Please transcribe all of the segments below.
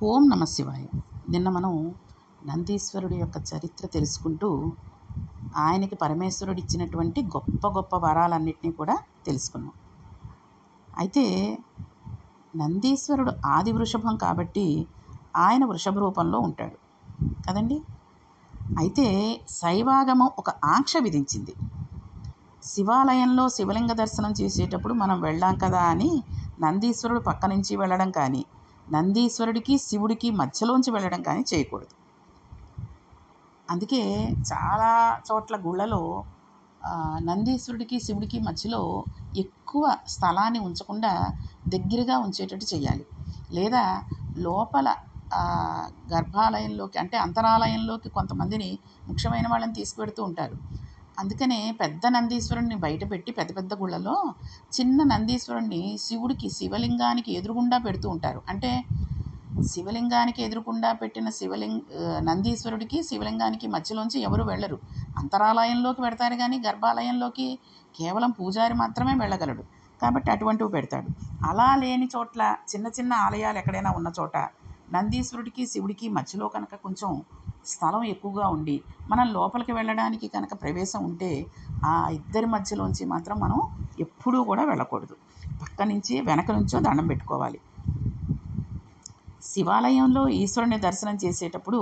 ఓం నమ శివాయ. నిన్న మనం నందీశ్వరుడి యొక్క చరిత్ర తెలుసుకుంటూ ఆయనకి పరమేశ్వరుడు ఇచ్చినటువంటి గొప్ప గొప్ప వరాలన్నింటినీ కూడా తెలుసుకున్నాం. అయితే నందీశ్వరుడు ఆది వృషభం కాబట్టి ఆయన వృషభ రూపంలో ఉంటాడు కదండి. అయితే శైవాగమం ఒక ఆంక్ష విధించింది. శివాలయంలో శివలింగ దర్శనం చేసేటప్పుడు మనం వెళ్ళాం కదా అని నందీశ్వరుడు పక్క నుంచి వెళ్ళడం కానీ, నందీశ్వరుడికి శివుడికి మధ్యలోంచి వెళ్ళడం కానీ చేయకూడదు. అందుకే చాలా చోట్ల గుళ్ళలో నందీశ్వరుడికి శివుడికి మధ్యలో ఎక్కువ స్థలాన్ని ఉంచకుండా దగ్గరగా ఉంచేటట్టు చేయాలి. లేదా లోపల గర్భాలయంలోకి అంటే అంతరాలయంలోకి కొంతమందిని ముఖ్యమైన వాళ్ళని తీసుకువెడుతూ ఉంటారు. అందుకనే పెద్ద నందీశ్వరుడిని బయట పెట్టి పెద్ద పెద్ద గుళ్ళలో చిన్న నందీశ్వరుడిని శివలింగానికి ఎదురుగుండా పెడుతూ ఉంటారు. అంటే శివలింగానికి ఎదురుకుండా పెట్టిన నందీశ్వరుడికి శివలింగానికి మధ్యలోంచి ఎవరు వెళ్ళరు. అంతరాలయంలోకి పెడతారు కానీ గర్భాలయంలోకి కేవలం పూజారి మాత్రమే వెళ్ళగలడు. కాబట్టి అటువంటివి పెడతాడు. అలా లేని చోట్ల చిన్న చిన్న ఆలయాలు ఎక్కడైనా ఉన్న చోట నందీశ్వరుడికి శివుడికి మధ్యలో కనుక కొంచెం స్థలం ఎక్కువగా ఉండి మనం లోపలికి వెళ్ళడానికి కనుక ప్రవేశం ఉంటే ఆ ఇద్దరి మధ్యలోంచి మాత్రం మనం ఎప్పుడూ కూడా వెళ్ళకూడదు. పక్క నుంచి వెనక నుంచో దండం పెట్టుకోవాలి. శివాలయంలో ఈశ్వరుని దర్శనం చేసేటప్పుడు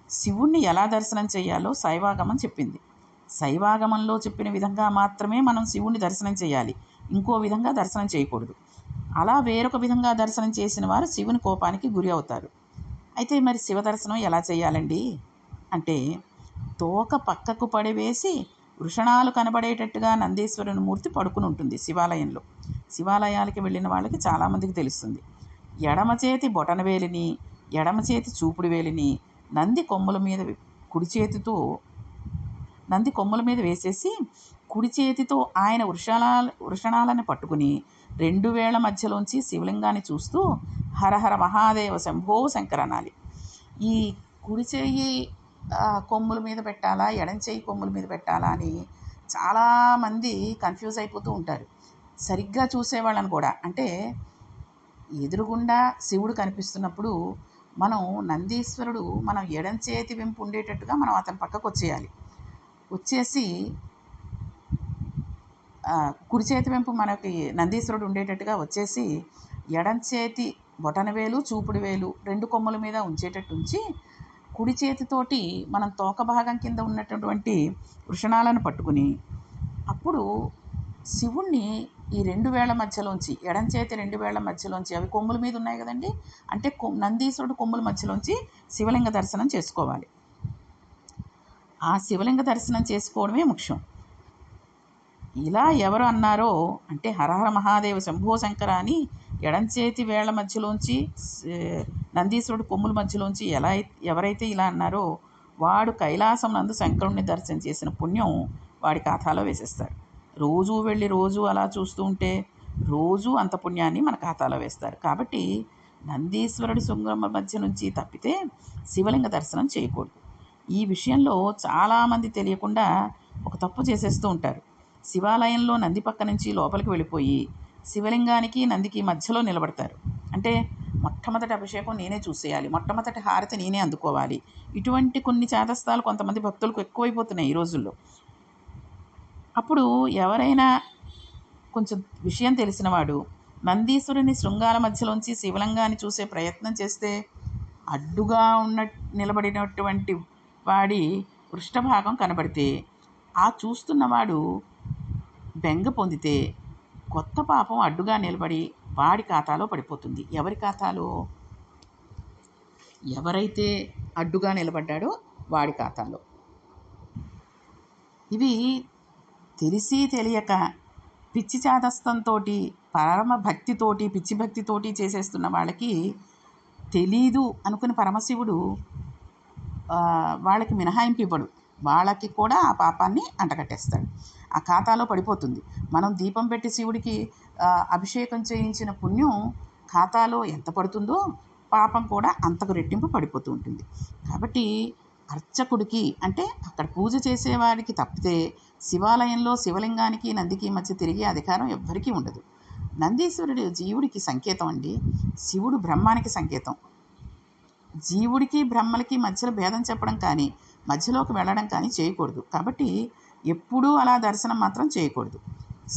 శివుణ్ణి ఎలా దర్శనం చేయాలో శైవాగమం చెప్పింది. శైవాగమంలో చెప్పిన విధంగా మాత్రమే మనం శివుణ్ణి దర్శనం చేయాలి. ఇంకో విధంగా దర్శనం చేయకూడదు. అలా వేరొక విధంగా దర్శనం చేసిన వారు శివుని కోపానికి గురి అవుతారు. అయితే మరి శివ దర్శనం ఎలా చేయాలండి అంటే, తోక పక్కకు పడివేసి వృషణాలు కనబడేటట్టుగా నందీశ్వరుని మూర్తి పడుకుని ఉంటుంది శివాలయంలో. శివాలయాలకి వెళ్ళిన వాళ్ళకి చాలామందికి తెలుస్తుంది. ఎడమ చేతి బొటనవేలిని, ఎడమ చేతి చూపుడు వేలిని నంది కొమ్ముల మీద వేసేసి కుడి చేతితో ఆయన వృషణాలను పట్టుకుని 2 వేళ్ల మధ్యలోంచి శివలింగాన్ని చూస్తూ హరహర మహాదేవ శంభో శంకర అనాలి. ఈ కుడి చేయి కొమ్ముల మీద పెట్టాలా, ఎడం చేయి కొమ్ముల మీద పెట్టాలా అని చాలామంది కన్ఫ్యూజ్ అయిపోతూ ఉంటారు. సరిగ్గా చూసేవాళ్ళని కూడా, అంటే ఎదురుగుండా శివుడు కనిపిస్తున్నప్పుడు మనం నందీశ్వరుడు మనం ఎడం చేతి వెంపు ఉండేటట్టుగా మనం అతని పక్కకు వచ్చేసి కుడి చేతి వెంపు మనకి నందీశ్వరుడు ఉండేటట్టుగా వచ్చేసి ఎడం చేతి బొటనవేలు చూపుడు వేలు 2 కొమ్ముల మీద ఉంచేటట్టు ఉంచి కుడి చేతితోటి మనం తోక భాగం కింద ఉన్నటువంటి వృషణాలను పట్టుకుని అప్పుడు శివుణ్ణి ఈ 2 వేళ్ల మధ్యలోంచి ఎడం చేతి 2 వేళ్ల మధ్యలోంచి, అవి కొమ్ముల మీద ఉన్నాయి కదండి, అంటే నందీశ్వరుడు కొమ్ముల మధ్యలోంచి శివలింగ దర్శనం చేసుకోవాలి. ఆ శివలింగ దర్శనం చేసుకోవడమే ముఖ్యం. ఇలా ఎవరు అన్నారో అంటే హరహర మహాదేవ శంభో శంకర అని ఎడం చేతి వేళ్ల మధ్యలోంచి నందీశ్వరుడు కొమ్ముల మధ్యలోంచి ఎవరైతే ఇలా అన్నారో వాడు కైలాసం నందు శంకరుణ్ణి దర్శనం చేసిన పుణ్యం వాడి ఖాతాలో వేసేస్తారు. రోజు వెళ్ళి రోజు అలా చూస్తూ ఉంటే రోజు అంత పుణ్యాన్ని మన ఖాతాలో వేస్తారు. కాబట్టి నందీశ్వరుడి శృంగం మధ్య నుంచి తప్పితే శివలింగ దర్శనం చేయకూడదు. ఈ విషయంలో చాలామంది తెలియకుండా ఒక తప్పు చేసేస్తూ ఉంటారు. శివాలయంలో నంది పక్క నుంచి లోపలికి వెళ్ళిపోయి శివలింగానికి నందికి మధ్యలో నిలబడతారు. అంటే మొట్టమొదటి అభిషేకం నేనే చూసేయాలి, మొట్టమొదటి హారతి నేనే అందుకోవాలి. ఇటువంటి కొన్ని చాదస్తాలు కొంతమంది భక్తులకు ఎక్కువైపోతున్నాయి ఈ రోజుల్లో. అప్పుడు ఎవరైనా కొంచెం విషయం తెలిసినవాడు నందీశ్వరుని శృంగాల మధ్యలోంచి శివలింగాన్ని చూసే ప్రయత్నం చేస్తే అడ్డుగా నిలబడినటువంటి వాడి పృష్ఠభాగం కనబడితే ఆ చూస్తున్నవాడు బెంగ పొందితే కొత్త పాపం అడ్డుగా నిలబడి వాడి ఖాతాలో పడిపోతుంది. ఎవరి ఖాతాలో? ఎవరైతే అడ్డుగా నిలబడ్డాడో వాడి ఖాతాలో. ఇవి తెలిసి తెలియక పిచ్చి చాదస్తంతో పరమ భక్తితోటి పిచ్చి భక్తితోటి చేసేస్తున్న వాళ్ళకి తెలీదు అనుకుని పరమశివుడు వాళ్ళకి మినహాయింపు ఇవ్వడు. వాళ్ళకి కూడా ఆ పాపాన్ని అంటగట్టేస్తాడు, ఆ ఖాతాలో పడిపోతుంది. మనం దీపం పెట్టి శివుడికి అభిషేకం చేయించిన పుణ్యం ఖాతాలో ఎంత పడుతుందో పాపం కూడా అంతకు రెట్టింపు పడిపోతూ ఉంటుంది. కాబట్టి అర్చకుడికి అంటే అక్కడ పూజ చేసేవాడికి తప్పితే శివాలయంలో శివలింగానికి నందికి మధ్య తిరిగే అధికారం ఎవ్వరికీ ఉండదు. నందీశ్వరుడు జీవుడికి సంకేతం అండి, శివుడు బ్రహ్మానికి సంకేతం. జీవుడికి బ్రహ్మలకి మధ్యలో భేదం చెప్పడం కానీ మధ్యలోకి వెళ్ళడం కానీ చేయకూడదు. కాబట్టి ఎప్పుడూ అలా దర్శనం మాత్రం చేయకూడదు.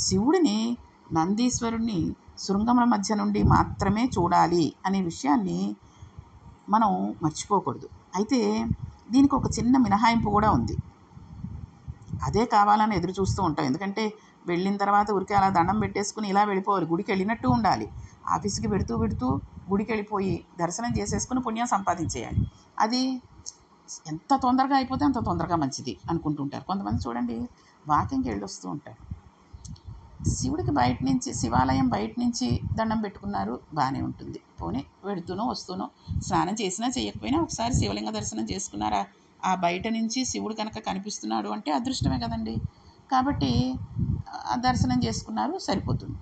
శివుడిని, నందీశ్వరుణ్ణి శృంగముల మధ్య నుండి మాత్రమే చూడాలి అనే విషయాన్ని మనం మర్చిపోకూడదు. అయితే దీనికి ఒక చిన్న మినహాయింపు కూడా ఉంది. అదే కావాలని ఎదురు చూస్తూ ఉంటాం. ఎందుకంటే వెళ్ళిన తర్వాత ఊరికే అలా దండం పెట్టేసుకుని ఇలా వెళ్ళిపోవాలి. గుడికి వెళ్ళినట్టు ఉండాలి. ఆఫీస్కి పెడుతూ గుడికి వెళ్ళిపోయి దర్శనం చేసేసుకుని పుణ్యం సంపాదించేయాలి. అది ఎంత తొందరగా అయిపోతే అంత తొందరగా మంచిది అనుకుంటుంటారు. కొంతమంది చూడండి వాకింగ్కి వెళ్ళొస్తూ ఉంటారు. శివుడికి బయట నుంచి, శివాలయం బయట నుంచి దండం పెట్టుకున్నారు, బాగానే ఉంటుంది. పోనీ వెడుతూనో వస్తూనో స్నానం చేసినా చేయకపోయినా ఒకసారి శివలింగ దర్శనం చేసుకున్నారా, ఆ బయట నుంచి శివుడు కనుక కనిపిస్తున్నాడు అంటే అదృష్టమే కదండి. కాబట్టి దర్శనం చేసుకున్నారు, సరిపోతుంది.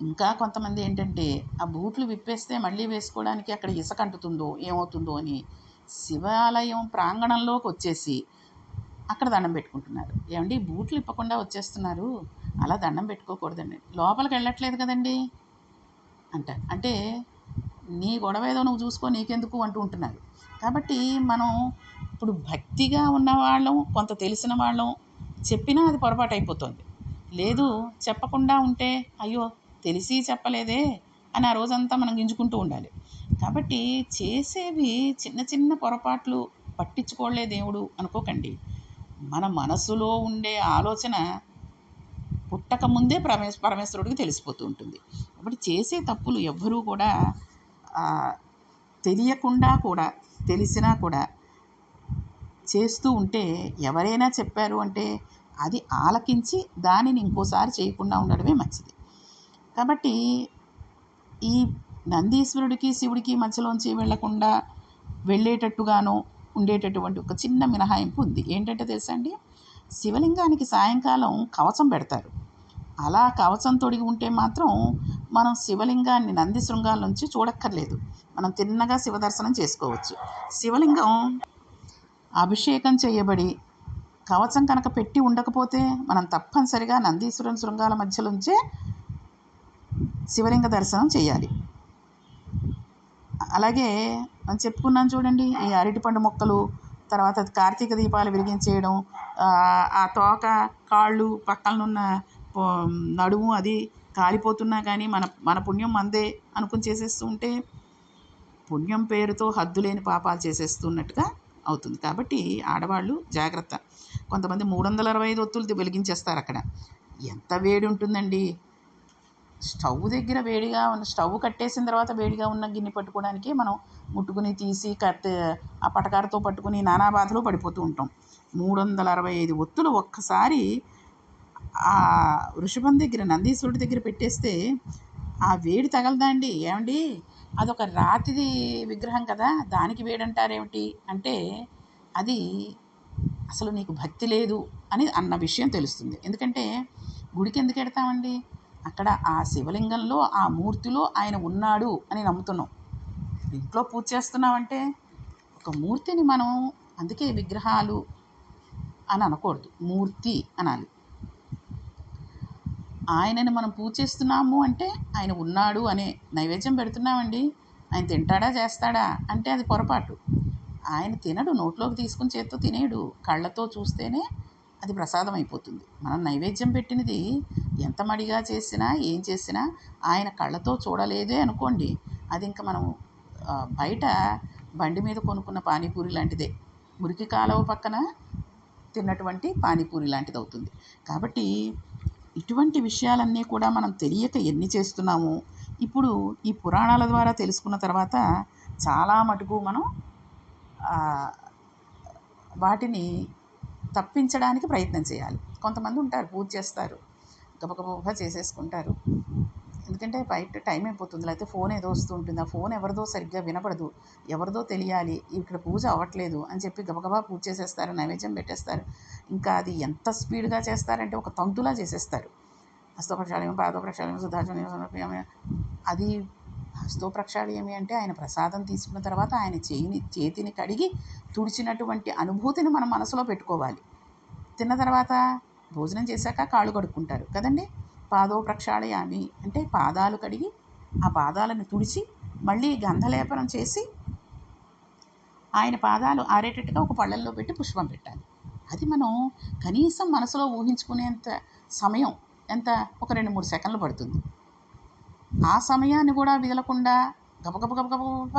ఇంకా కొంతమంది ఏంటంటే ఆ బూట్లు విప్పేస్తే మళ్ళీ వేసుకోవడానికి అక్కడ ఇసుక అంటుతుందో ఏమవుతుందో అని శివాలయం ప్రాంగణంలోకి వచ్చేసి అక్కడ దండం పెట్టుకుంటున్నారు. ఏమండి బూట్లు ఇప్పకుండా వచ్చేస్తున్నారు, అలా దండం పెట్టుకోకూడదండి. లోపలికి వెళ్ళట్లేదు కదండి అంటారు. అంటే నీ గొడవ ఏదో నువ్వు చూసుకో, నీకెందుకు అంటూ ఉంటున్నారు. కాబట్టి మనం ఇప్పుడు భక్తిగా ఉన్నవాళ్ళం, కొంత తెలిసిన వాళ్ళం చెప్పినా అది పొరపాటు అయిపోతుంది. లేదు చెప్పకుండా ఉంటే అయ్యో తెలిసి చెప్పలేదే అని ఆ రోజంతా మనం గింజుకుంటూ ఉండాలి. కాబట్టి చేసేవి చిన్న చిన్న పొరపాట్లు పట్టించుకోలే దేవుడు అనుకోకండి. మన మనసులో ఉండే ఆలోచన పుట్టక ముందే పరమేశ్వరుడికి తెలిసిపోతూ ఉంటుంది. కాబట్టి చేసే తప్పులు ఎవ్వరూ కూడా తెలియకుండా కూడా తెలిసినా కూడా చేస్తూ ఉంటే ఎవరైనా చెప్పారు అంటే అది ఆలకించి దానిని ఇంకోసారి చేయకుండా ఉండడమే మంచిది. కాబట్టి ఈ నందీశ్వరుడికి శివుడికి మధ్యలోంచి వెళ్లకుండా వెళ్ళేటట్టుగానో ఉండేటటువంటి ఒక చిన్న మినహాయింపు ఉంది. ఏంటంటే తెలుసా అండి, శివలింగానికి సాయంకాలం కవచం పెడతారు. అలా కవచం తొడిగి ఉంటే మాత్రం మనం శివలింగాన్ని నంది శృంగాల నుంచి చూడక్కర్లేదు, మనం తిన్నగా శివదర్శనం చేసుకోవచ్చు. శివలింగం అభిషేకం చేయబడి కవచం కనుక పెట్టి ఉండకపోతే మనం తప్పనిసరిగా నందీశ్వరుని శృంగాల మధ్యలోంచే శివలింగ దర్శనం చేయాలి. అలాగే మనం చెప్పుకున్నాం చూడండి, ఈ అరటిపండు మొక్కలు, తర్వాత కార్తీక దీపాలు వెలిగించేయడం, ఆ తోక, కాళ్ళు, పక్కనున్న నడుము అది కాలిపోతున్నా కానీ మన పుణ్యం మందే అనుకుని చేసేస్తూ ఉంటే పుణ్యం పేరుతో హద్దులేని పాపాలు చేసేస్తున్నట్టుగా అవుతుంది. కాబట్టి ఆడవాళ్ళు జాగ్రత్త. కొంతమంది 365 ఒత్తులు వెలిగించేస్తారు అక్కడ. ఎంత వేడి ఉంటుందండి. స్టవ్ దగ్గర వేడిగా ఉన్న స్టవ్ కట్టేసిన తర్వాత వేడిగా ఉన్న గిన్నె పట్టుకోవడానికి మనం ముట్టుకుని తీసి ఆ పటకారతో పట్టుకుని నానా బాధలు పడిపోతూ ఉంటాం. 365 ఒత్తులు ఒక్కసారి ఆ వృషభం దగ్గర, నందీశ్వరుడి దగ్గర పెట్టేస్తే ఆ వేడి తగలదా అండి? ఏమండి అదొక రాతిది విగ్రహం కదా, దానికి వేడంటారేమిటి అంటే అది అసలు నీకు భక్తి లేదు అని అన్న విషయం తెలుస్తుంది. ఎందుకంటే గుడికి ఎందుకు వెడతామండి, అక్కడ ఆ శివలింగంలో ఆ మూర్తిలో ఆయన ఉన్నాడు అని నమ్ముతున్నాం. ఇంట్లో పూజ చేస్తున్నామంటే ఒక మూర్తిని మనం, అందుకే విగ్రహాలు అని అనకూడదు, మూర్తి అనాలి. ఆయనని మనం పూజ చేస్తున్నాము అంటే ఆయన ఉన్నాడు అనే నైవేద్యం పెడుతున్నామండి, ఆయన తింటాడా చేస్తాడా అంటే అది పొరపాటు. ఆయన తినడు, నోట్లోకి తీసుకుని చేత్తో తినేడు, కళ్ళతో చూస్తేనే అది ప్రసాదం అయిపోతుంది. మనం నైవేద్యం పెట్టినది ఎంత మడిగా చేసినా ఏం చేసినా ఆయన కళ్ళతో చూడలేదే అనుకోండి, అది ఇంకా మనం బయట బండి మీద కొనుక్కున్న పానీపూరి లాంటిదే, మురికి కాలువ పక్కన తిన్నటువంటి పానీపూరి లాంటిది అవుతుంది. కాబట్టి ఇటువంటి విషయాలన్నీ కూడా మనం తెలియక ఎన్ని చేస్తున్నాము. ఇప్పుడు ఈ పురాణాల ద్వారా తెలుసుకున్న తర్వాత చాలా మటుకు మనం వాటిని తప్పించడానికి ప్రయత్నం చేయాలి. కొంతమంది ఉంటారు పూజ చేస్తారు, గబగబా చేసేసుకుంటారు. ఎందుకంటే బయట టైం అయిపోతుంది, లేకపోతే ఫోన్ ఏదో వస్తూ ఉంటుంది, ఆ ఫోన్ ఎవరిదో సరిగ్గా వినపడదు, ఎవరిదో తెలియాలి, ఇక్కడ పూజ అవ్వట్లేదు అని చెప్పి గబగబా పూజ చేసేస్తారు, నైవేద్యం పెట్టేస్తారు. ఇంకా అది ఎంత స్పీడ్గా చేస్తారంటే ఒక తంతులా చేసేస్తారు. హస్తో ప్రక్షాళనం, పాదో ప్రక్షాళనం, శుద్ధాచమనం సమర్పయామి. అది హస్తో ప్రక్షాళయమి అంటే ఆయన ప్రసాదం తీసుకున్న తర్వాత ఆయన చేతిని కడిగి తుడిచినటువంటి అనుభూతిని మనం మనసులో పెట్టుకోవాలి. తిన్న తర్వాత భోజనం చేశాక కాళ్ళు కడుక్కుంటారు కదండి. పాదో ప్రక్షాళయామి అంటే పాదాలు కడిగి ఆ పాదాలను తుడిచి మళ్ళీ గంధలేపనం చేసి ఆయన పాదాలు ఆరేటట్టుగా ఒక పళ్ళల్లో పెట్టి పుష్పం పెట్టాలి. అది మనం కనీసం మనసులో ఊహించుకునేంత సమయం ఎంత, ఒక 2-3 సెకండ్లు పడుతుంది. ఆ సమయాన్ని కూడా విదలకుండా గబగబ గబగబ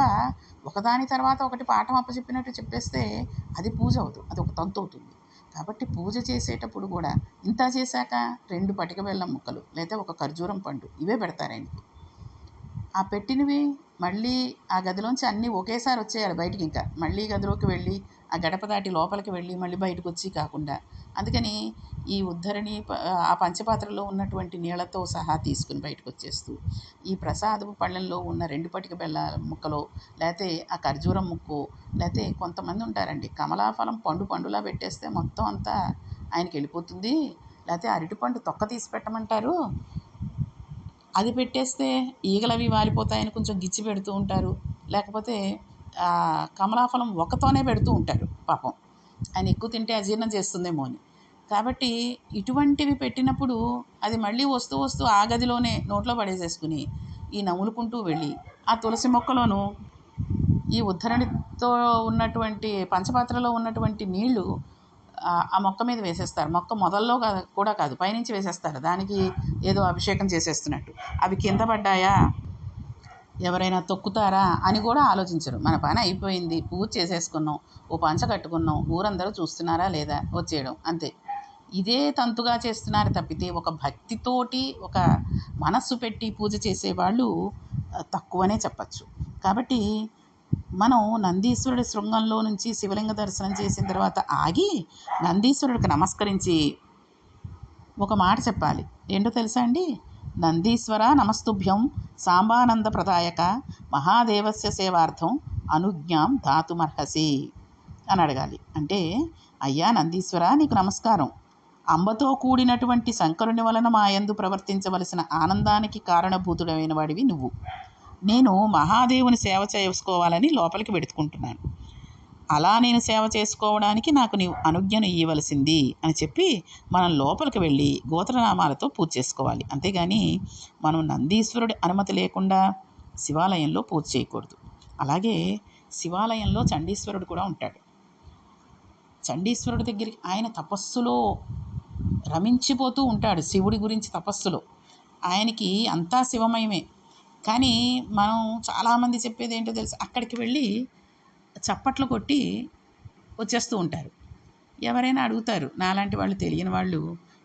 ఒకదాని తర్వాత ఒకటి పాఠం అప్పచెప్పినట్టు చెప్పేస్తే అది పూజ అవుతుంది, అది ఒక తంతు అవుతుంది. కాబట్టి పూజ చేసేటప్పుడు కూడా ఇంత చేశాక 2 పటిక బెల్లం ముక్కలు లేదా ఒక ఖర్జూరం పండు ఇవే పెడతారు ఆయనకి. ఆ పెట్టినవి మళ్ళీ ఆ గదిలోంచి అన్నీ ఒకేసారి వచ్చేయాలి బయటికి, ఇంకా మళ్ళీ గదిలోకి వెళ్ళి ఆ గడప దాటి లోపలికి వెళ్ళి మళ్ళీ బయటకు వచ్చి కాకుండా. అందుకని ఈ ఉద్ధరణి ఆ పంచపాత్రలో ఉన్నటువంటి నీళ్లతో సహా తీసుకుని బయటకు వచ్చేస్తూ ఈ ప్రసాదపు పళ్ళెంలో ఉన్న 2 పటిక బెల్లం ముక్కలో, లేకపోతే ఆ ఖర్జూరం ముక్కు, లేకపోతే కొంతమంది ఉంటారండి కమలాఫలం పండులా పెట్టేస్తే మొత్తం అంతా ఆయనకి వెళ్ళిపోతుంది, లేకపోతే అరటిపండు తొక్క తీసి పెట్టమంటారు, అది పెట్టేస్తే ఈగలవి వాలిపోతాయని కొంచెం గిచ్చి పెడుతూ ఉంటారు. లేకపోతే కమలాఫలం ఒకతోనే పెడుతూ ఉంటారు పాపం, ఆయన ఎక్కువ తింటే అజీర్ణం చేస్తుందేమో అని. కాబట్టి ఇటువంటివి పెట్టినప్పుడు అది మళ్ళీ వస్తూ ఆ గదిలోనే నోట్లో పడేసేసుకుని ఈ నములుకుంటూ వెళ్ళి ఆ తులసి మొక్కలోను ఈ ఉద్ధరణితో ఉన్నటువంటి పంచపాత్రలో ఉన్నటువంటి నీళ్లు ఆ మొక్క మీద వేసేస్తారు. మొక్క మొదల్లో కూడా కాదు, పైనుంచి వేసేస్తారు, దానికి ఏదో అభిషేకం చేసేస్తున్నట్టు. అవి కింద పడ్డాయా, ఎవరైనా తొక్కుతారా అని కూడా ఆలోచించరు. మన పని అయిపోయింది, పూజ చేసేసుకున్నాం, ఓ పంచ కట్టుకున్నాం, ఊరందరూ చూస్తున్నారా లేదా, వచ్చేయడం అంతే. ఇదే తంతుగా చేస్తున్నారు తప్పితే ఒక భక్తితోటి ఒక మనస్సు పెట్టి పూజ చేసేవాళ్ళు తక్కువనే చెప్పచ్చు. కాబట్టి మనం నందీశ్వరుడి శృంగంలో నుంచి శివలింగ దర్శనం చేసిన తర్వాత ఆగి నందీశ్వరుడికి నమస్కరించి ఒక మాట చెప్పాలి. ఏంటో తెలుసా అండి? నందీశ్వర నమస్తుభ్యం సాంబానంద ప్రదాయక మహాదేవస్య సేవార్థం అనుజ్ఞాం ధాతుమర్హసి అని అడగాలి. అంటే, అయ్యా నందీశ్వర నీకు నమస్కారం, అంబతో కూడినటువంటి శంకరుని వలన మాయందు ప్రవర్తించవలసిన ఆనందానికి కారణభూతుడైన వాడివి నువ్వు. నేను మహాదేవుని సేవ చేసుకోవాలని లోపలికి వెడుతుకుంటున్నాను. అలా నేను సేవ చేసుకోవడానికి నాకు నీవు అనుజ్ఞను ఇవ్వవలసింది అని చెప్పి మనం లోపలికి వెళ్ళి గోత్రనామాలతో పూజ చేసుకోవాలి. అంతేగాని మనం నందీశ్వరుడి అనుమతి లేకుండా శివాలయంలో పూజ చేయకూడదు. అలాగే శివాలయంలో చండీశ్వరుడు కూడా ఉంటాడు. చండీశ్వరుడి దగ్గరికి ఆయన తపస్సులో రమించిపోతూ ఉంటాడు. శివుడి గురించి తపస్సులో ఆయనకి అంతా శివమయమే. కానీ మనం చాలామంది చెప్పేది ఏంటో తెలుసు, అక్కడికి వెళ్ళి చప్పట్లు కొట్టి వచ్చేస్తూ ఉంటారు. ఎవరైనా అడుగుతారు, నాలాంటి వాళ్ళు తెలియని వాళ్ళు,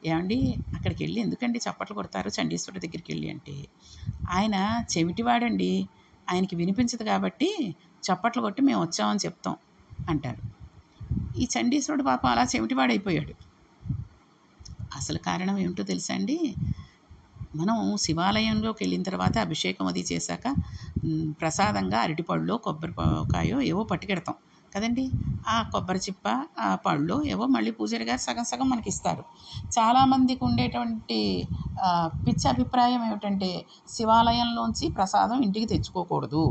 ఏమండి అక్కడికి వెళ్ళి ఎందుకండి చప్పట్లు కొడతారు చండీశ్వరుడి దగ్గరికి వెళ్ళి అంటే, ఆయన చెవిటివాడండి, ఆయనకి వినిపించదు కాబట్టి చప్పట్లు కొట్టి మేము వచ్చామని చెప్తాం అంటారు. ఈ చండీశ్వరుడు పాపం అలా చెవిటివాడైపోయాడు. అసలు కారణం ఏమిటో తెలుసా అండి? మనం శివాలయంలోకి వెళ్ళిన తర్వాత అభిషేకం అది చేశాక ప్రసాదంగా అరటిపళ్ళో కొబ్బరికాయో ఏవో పట్టుకెడతాం కదండి. ఆ కొబ్బరి చిప్ప ఆ పళ్ళు ఏవో మళ్ళీ పూజారి గారు సగం సగం మనకి ఇస్తారు. చాలామందికి ఉండేటువంటి పిచ్చి అభిప్రాయం ఏమిటంటే శివాలయంలోంచి ప్రసాదం ఇంటికి తెచ్చుకోకూడదు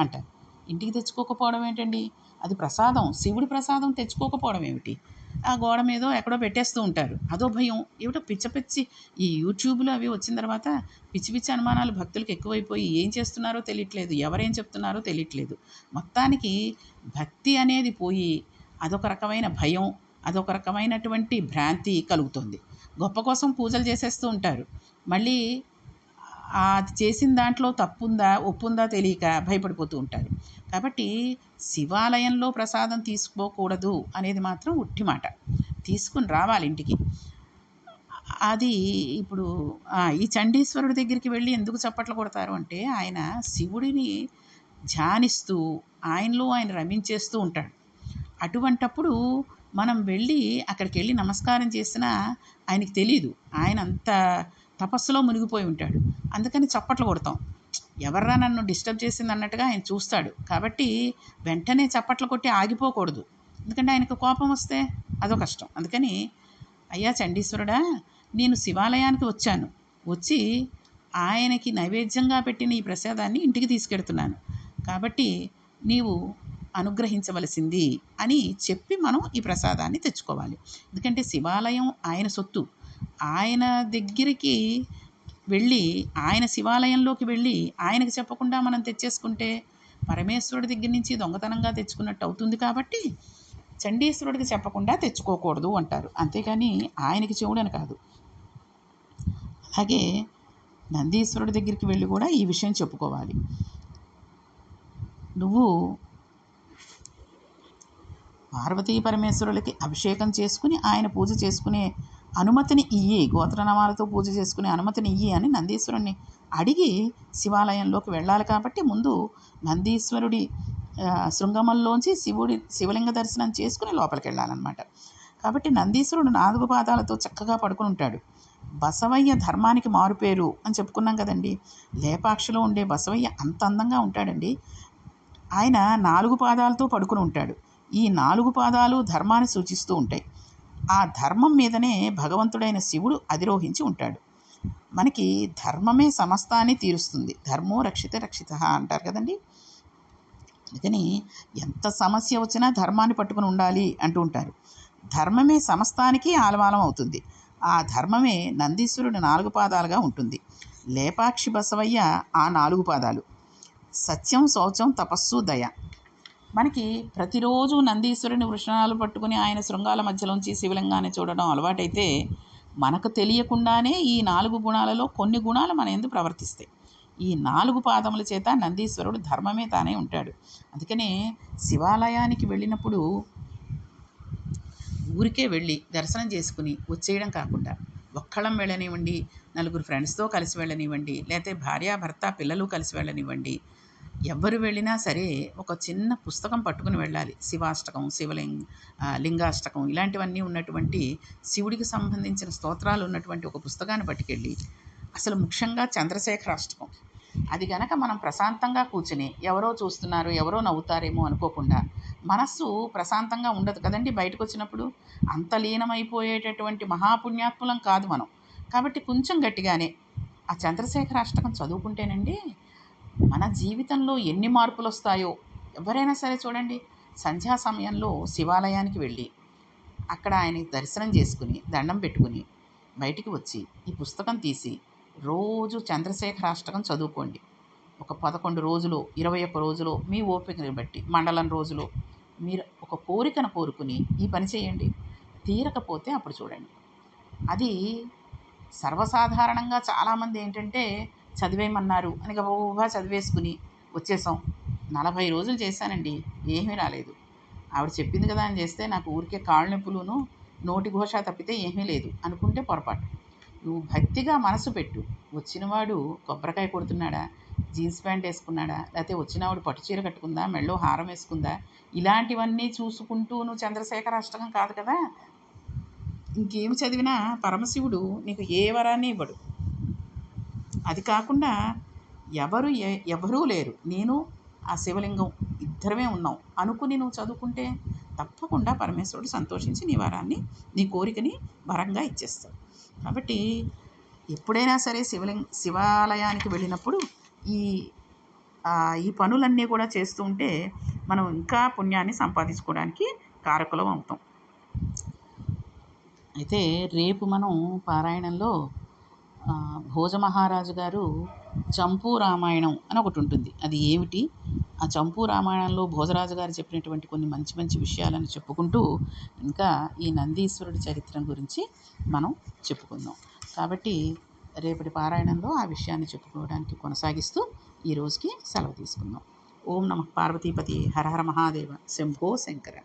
అంటారు. ఇంటికి తెచ్చుకోకపోవడం ఏంటండి? అది ప్రసాదం, శివుడి ప్రసాదం తెచ్చుకోకపోవడం ఏమిటి? ఆ గోడ మీదో ఎక్కడో పెట్టేస్తూ ఉంటారు, అదో భయం. ఏమిటో పిచ్చి ఈ యూట్యూబ్లో అవి వచ్చిన తర్వాత పిచ్చి అనుమానాలు భక్తులకు ఎక్కువైపోయి ఏం చేస్తున్నారో తెలియట్లేదు, ఎవరేం చెప్తున్నారో తెలియట్లేదు. మొత్తానికి భక్తి అనేది పోయి అదొక రకమైన భయం, అదొక రకమైనటువంటి భ్రాంతి కలుగుతుంది. గొప్ప కోసం పూజలు చేసేస్తూ ఉంటారు, మళ్ళీ అది చేసిన దాంట్లో తప్పుందా ఒప్పుందా తెలియక భయపడిపోతూ ఉంటారు. కాబట్టి శివాలయంలో ప్రసాదం తీసుకోకూడదు అనేది మాత్రం ఉట్టి మాట. తీసుకుని రావాలి ఇంటికి. అది ఇప్పుడు ఈ చండీశ్వరుడి దగ్గరికి వెళ్ళి ఎందుకు చప్పట్లు కొడతారు అంటే, ఆయన శివుడిని ధ్యానిస్తూ ఆయనలో ఆయన రమించేస్తూ ఉంటాడు. అటువంటప్పుడు మనం వెళ్ళి అక్కడికి వెళ్ళి నమస్కారం చేసినా ఆయనకి తెలీదు, ఆయన అంత తపస్సులో మునిగిపోయి ఉంటాడు. అందుకని చప్పట్లు కొడతాం, ఎవర్రా నన్ను డిస్టర్బ్ చేసింది అన్నట్టుగా ఆయన చూస్తాడు. కాబట్టి వెంటనే చప్పట్లు కొట్టి ఆగిపోకూడదు, ఎందుకంటే ఆయనకు కోపం వస్తే అదో కష్టం. అందుకని, అయ్యా చండీశ్వరుడా, నేను శివాలయానికి వచ్చాను, వచ్చి ఆయనకి నైవేద్యంగా పెట్టిన ఈ ప్రసాదాన్ని ఇంటికి తీసుకెడుతున్నాను, కాబట్టి నీవు అనుగ్రహించవలసింది అని చెప్పి మనం ఈ ప్రసాదాన్ని తెచ్చుకోవాలి. ఎందుకంటే శివాలయం ఆయన సొత్తు. ఆయన దగ్గరికి వెళ్ళి, ఆయన శివాలయంలోకి వెళ్ళి ఆయనకు చెప్పకుండా మనం తెచ్చేసుకుంటే పరమేశ్వరుడి దగ్గర నుంచి దొంగతనంగా తెచ్చుకున్నట్టు అవుతుంది కాబట్టి చండీశ్వరుడికి చెప్పకుండా తెచ్చుకోకూడదు అంటారు. అంతేకాని ఆయనకి చెవుడని కాదు. అలాగే నందీశ్వరుడి దగ్గరికి వెళ్ళి కూడా ఈ విషయం చెప్పుకోవాలి. నువ్వు పార్వతీ పరమేశ్వరులకి అభిషేకం చేసుకుని ఆయన పూజ చేసుకునే అనుమతిని ఇయ్యి, గోత్రనామాలతో పూజ చేసుకునే అనుమతిని ఇయ్యి అని నందీశ్వరుణ్ణి అడిగి శివాలయంలోకి వెళ్ళాలి. కాబట్టి ముందు నందీశ్వరుడి శృంగమంలోంచి శివలింగ దర్శనం చేసుకుని లోపలికి వెళ్ళాలన్నమాట. కాబట్టి నందీశ్వరుడు 4 పాదాలతో చక్కగా పడుకుని ఉంటాడు. బసవయ్య ధర్మానికి మారుపేరు అని చెప్పుకున్నాం కదండి. లేపాక్షిలో ఉండే బసవయ్య అంత అందంగా ఉంటాడండి. ఆయన 4 పాదాలతో పడుకుని ఉంటాడు. ఈ 4 పాదాలు ధర్మాన్ని సూచిస్తూ ఉంటాయి. ఆ ధర్మం మీదనే భగవంతుడైన శివుడు అధిరోహించి ఉంటాడు. మనకి ధర్మమే సమస్తాన్ని తీరుస్తుంది. ధర్మో రక్షిత రక్షిత అంటారు కదండి. అందుకని ఎంత సమస్య వచ్చినా ధర్మాన్ని పట్టుకుని ఉండాలి అంటూ ఉంటారు. ధర్మమే సమస్తానికి ఆలవాలం అవుతుంది. ఆ ధర్మమే నందీశ్వరుడు 4 పాదాలుగా ఉంటుంది. లేపాక్షి బసవయ్య ఆ 4 పాదాలు. సత్యం, శౌచం, తపస్సు, దయ. మనకి ప్రతిరోజు నందీశ్వరుని వృషణాలు పట్టుకుని ఆయన శృంగాల మధ్యలోంచి శివలింగాన్ని చూడడం అలవాటైతే మనకు తెలియకుండానే ఈ 4 గుణాలలో కొన్ని గుణాలు మన యందు ప్రవర్తిస్తాయి. ఈ 4 పాదముల చేత నందీశ్వరుడు ధర్మమే తానే ఉంటాడు. అందుకనే శివాలయానికి వెళ్ళినప్పుడు ఊరికే వెళ్ళి దర్శనం చేసుకుని వచ్చేయడం కాకుండా ఒక్కళ్ళం వెళ్ళనివ్వండి, 4 ఫ్రెండ్స్తో కలిసి వెళ్ళనివ్వండి, లేకపోతే భార్యాభర్త పిల్లలు కలిసి వెళ్ళనివ్వండి, ఎవరు వెళ్ళినా సరే ఒక చిన్న పుస్తకం పట్టుకుని వెళ్ళాలి. శివాష్టకం, లింగాష్టకం ఇలాంటివన్నీ ఉన్నటువంటి శివుడికి సంబంధించిన స్తోత్రాలు ఉన్నటువంటి ఒక పుస్తకాన్ని పట్టుకెళ్ళి, అసలు ముఖ్యంగా చంద్రశేఖరాష్టకం అది గనక మనం ప్రశాంతంగా కూర్చుని ఎవరో చూస్తున్నారు, ఎవరో నవ్వుతారేమో అనుకోకుండా, మనస్సు ప్రశాంతంగా ఉండదు కదండి. బయటకు వచ్చినప్పుడు అంత లీనమైపోయేటటువంటి మహాపుణ్యాత్ములం కాదు మనం. కాబట్టి కొంచెం గట్టిగానే ఆ చంద్రశేఖరాష్టకం చదువుకుంటేనండి మన జీవితంలో ఎన్ని మార్పులు వస్తాయో. ఎవరైనా సరే చూడండి, సంధ్యా సమయంలో శివాలయానికి వెళ్ళి అక్కడ ఆయన దర్శనం చేసుకుని దండం పెట్టుకుని బయటికి వచ్చి ఈ పుస్తకం తీసి రోజు చంద్రశేఖరాష్టకం చదువుకోండి. ఒక 11 రోజులు, 21 రోజులు మీ ఓపికని బట్టి, మండలం రోజులు మీరు ఒక కోరికను కోరుకుని ఈ పని చేయండి. తీరకపోతే అప్పుడు చూడండి. అది సర్వసాధారణంగా చాలామంది ఏంటంటే చదివేయమన్నారు అని గబగబా చదివేసుకుని వచ్చేసాం. 40 రోజులు చేశానండి, ఏమీ రాలేదు. ఆవిడ చెప్పింది కదా అని చేస్తే నాకు ఊరికే కాళ్ళు నొప్పులును నోటి ఘోష తప్పితే ఏమీ లేదు అనుకుంటే పొరపాటు. నువ్వు భక్తిగా మనసు పెట్టు. వచ్చినవాడు కొబ్బరికాయ కొడుతున్నాడా, జీన్స్ ప్యాంట్ వేసుకున్నాడా, లేకపోతే వచ్చినవాడు పట్టుచీర కట్టుకుందా, మెళ్ళో హారం వేసుకుందా, ఇలాంటివన్నీ చూసుకుంటూ నువ్వు చంద్రశేఖరాష్టకం కాదు కదా. ఇంకేమి చదివినా పరమశివుడు నీకు ఏ వరాన్ని ఇవ్వడు. అది కాకుండా ఎవరూ లేరు, నేను ఆ శివలింగం ఇద్దరమే ఉన్నాం అనుకుని నువ్వు చదువుకుంటే తప్పకుండా పరమేశ్వరుడు సంతోషించి నీ వరాన్ని, నీ కోరికని వరంగా ఇచ్చేస్తాడు. కాబట్టి ఎప్పుడైనా సరే శివాలయానికి వెళ్ళినప్పుడు ఈ పనులన్నీ కూడా చేస్తూ ఉంటే మనం ఇంకా పుణ్యాన్ని సంపాదించుకోవడానికి కారకులం అవుతాం. అయితే రేపు మనం పారాయణంలో భోజమహారాజు గారు చంపూ రామాయణం అని ఒకటి ఉంటుంది. అది ఏమిటి, ఆ చంపూ రామాయణంలో భోజరాజు గారు చెప్పినటువంటి కొన్ని మంచి మంచి విషయాలను చెప్పుకుంటూ ఇంకా ఈ నందీశ్వరుడి చరిత్ర గురించి మనం చెప్పుకుందాం. కాబట్టి రేపటి పారాయణంలో ఆ విషయాన్ని చెప్పుకోవడానికి కొనసాగిస్తూ ఈ రోజుకి సెలవు తీసుకుందాం. ఓం నమః పార్వతీపతి హర హర మహాదేవ శంభో శంకర.